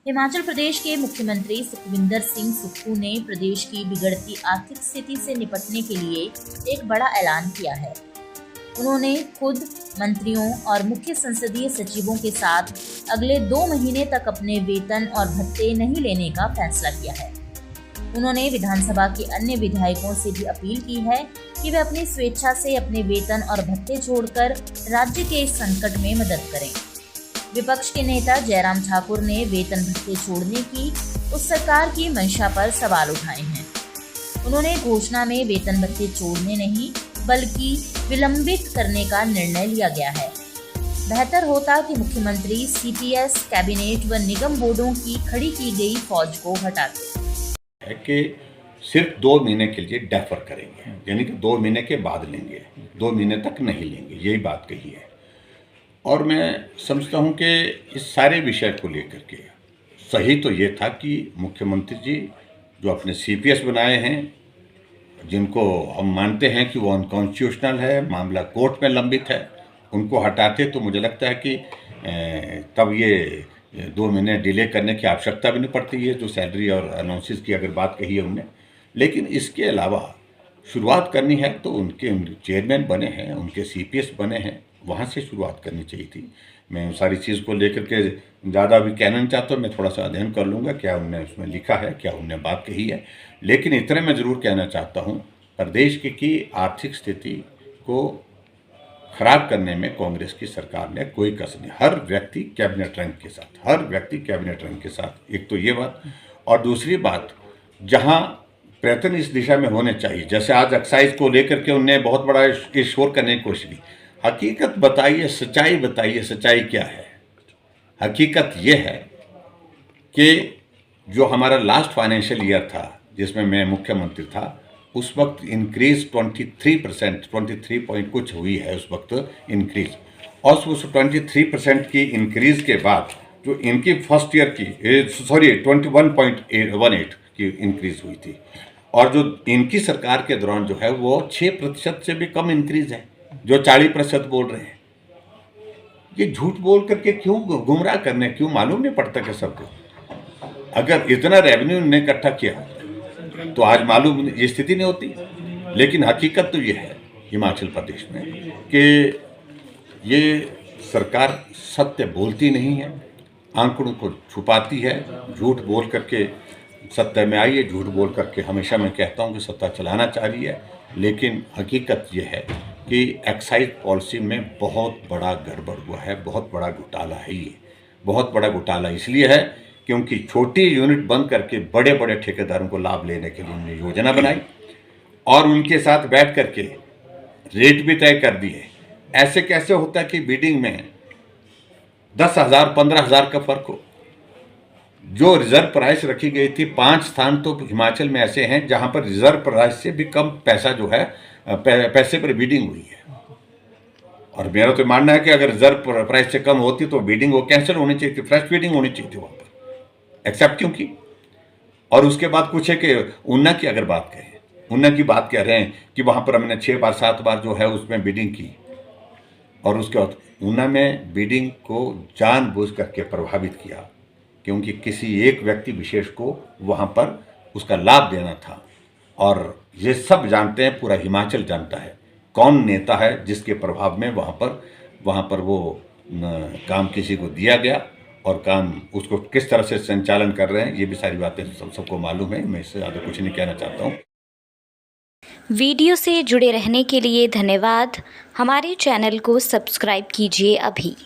हिमाचल प्रदेश के मुख्यमंत्री सुखविंदर सिंह सुक्खू ने प्रदेश की बिगड़ती आर्थिक स्थिति से निपटने के लिए एक बड़ा ऐलान किया है। उन्होंने खुद मंत्रियों और मुख्य संसदीय सचिवों के साथ अगले 2 महीने तक अपने वेतन और भत्ते नहीं लेने का फैसला किया है। उन्होंने विधानसभा के अन्य विधायकों से भी अपील की है कि वे अपनी स्वेच्छा से अपने वेतन और भत्ते छोड़कर राज्य के इस संकट में मदद करें। विपक्ष के नेता जयराम ठाकुर ने वेतन भत्ते छोड़ने की उस सरकार की मंशा पर सवाल उठाए हैं। उन्होंने घोषणा में वेतन भत्ते छोड़ने नहीं बल्कि विलंबित करने का निर्णय लिया गया है। बेहतर होता कि मुख्यमंत्री सीपीएस, कैबिनेट व निगम बोर्डों की खड़ी की गई फौज को हटाते है कि सिर्फ 2 महीने के लिए डेफर करेंगे, यानी कि 2 महीने के बाद लेंगे, 2 महीने तक नहीं लेंगे, यही बात कही है। और मैं समझता हूं कि इस सारे विषय को लेकर के सही तो ये था कि मुख्यमंत्री जी जो अपने सीपीएस बनाए हैं, जिनको हम मानते हैं कि वो अनकॉन्स्टिट्यूशनल है, मामला कोर्ट में लंबित है, उनको हटाते तो मुझे लगता है कि तब ये 2 महीने डिले करने की आवश्यकता भी नहीं पड़ती है, जो सैलरी और अनाउंसेस की अगर बात कही है उनने। लेकिन इसके अलावा शुरुआत करनी है तो उनके चेयरमैन बने हैं, उनके सीपीएस बने हैं, वहाँ से शुरुआत करनी चाहिए थी। मैं सारी चीज़ को लेकर के ज़्यादा भी कहना नहीं चाहता, मैं थोड़ा सा अध्ययन कर लूँगा क्या उनने उसमें लिखा है, क्या उनने बात कही है। लेकिन इतने मैं ज़रूर कहना चाहता हूँ, प्रदेश की आर्थिक स्थिति को खराब करने में कांग्रेस की सरकार ने कोई कसर नहीं। हर व्यक्ति कैबिनेट रैंक के साथ, हर व्यक्ति कैबिनेट रैंक के साथ, एक तो ये बात। और दूसरी बात, जहाँ प्रयत्न इस दिशा में होने चाहिए, जैसे आज एक्साइज को लेकर के उनने बहुत बड़ा शोर करने की कोशिश की। हकीकत बताइए, सच्चाई बताइए, सच्चाई क्या है? हकीकत ये है कि जो हमारा लास्ट फाइनेंशियल ईयर था जिसमें मैं मुख्यमंत्री था, उस वक्त इंक्रीज 23%, 23 पॉइंट कुछ हुई है उस वक्त इंक्रीज। और उस 23% की इंक्रीज के बाद जो इनकी फर्स्ट ईयर की 21.18 की इंक्रीज हुई थी, और जो इनकी सरकार के दौरान जो है वो 6% से भी कम इंक्रीज है, जो 40% बोल रहे हैं। ये झूठ बोल करके क्यों गुमराह करने, क्यों मालूम नहीं पड़ता कि सबको? अगर इतना रेवेन्यू इन्होंने इकट्ठा किया तो आज मालूम ये स्थिति नहीं होती। लेकिन हकीकत तो ये है हिमाचल प्रदेश में कि ये सरकार सत्य बोलती नहीं है, आंकड़ों को छुपाती है, झूठ बोल करके सत्ता में आई है, झूठ बोल करके हमेशा मैं कहता हूँ कि सत्ता चलाना चाह रही है। लेकिन हकीकत ये है कि एक्साइज पॉलिसी में बहुत बड़ा गड़बड़ हुआ है, बहुत बड़ा घोटाला है। ये बहुत बड़ा घोटाला इसलिए है क्योंकि छोटी यूनिट बंद करके बड़े बड़े ठेकेदारों को लाभ लेने के लिए उन्होंने योजना बनाई और उनके साथ बैठ करके रेट भी तय कर दिए। ऐसे कैसे होता है कि बिडिंग में 10,000 15,000 का फर्क हो? जो रिजर्व प्राइस रखी गई थी, 5 स्थान तो हिमाचल में ऐसे हैं जहां पर रिजर्व प्राइस से भी कम पैसा जो है पैसे पर बिडिंग हुई है। और मेरा तो मानना है कि अगर रिजर्व प्राइस से कम होती तो बिडिंग वो कैंसिल होनी चाहिए थी, फ्रेश बिडिंग होनी चाहिए थी वहां पर, एक्सेप्ट क्यों की? और उसके बाद कुछ है कि ऊना की अगर बात करें, ऊना की बात कह रहे हैं कि वहां पर हमने 6 बार 7 बार जो है उसमें बिडिंग की, और उसके बाद ऊना में बिडिंग को जानबूझ करके प्रभावित किया क्योंकि किसी एक व्यक्ति विशेष को वहां पर उसका लाभ देना था। और ये सब जानते हैं, पूरा हिमाचल जानता है कौन नेता है जिसके प्रभाव में वहाँ पर वो काम किसी को दिया गया और काम उसको किस तरह से संचालन कर रहे हैं, ये भी सारी बातें सबको मालूम है। मैं इससे ज़्यादा कुछ नहीं कहना चाहता हूँ। वीडियो से जुड़े रहने के लिए धन्यवाद। हमारे चैनल को सब्सक्राइब कीजिए अभी।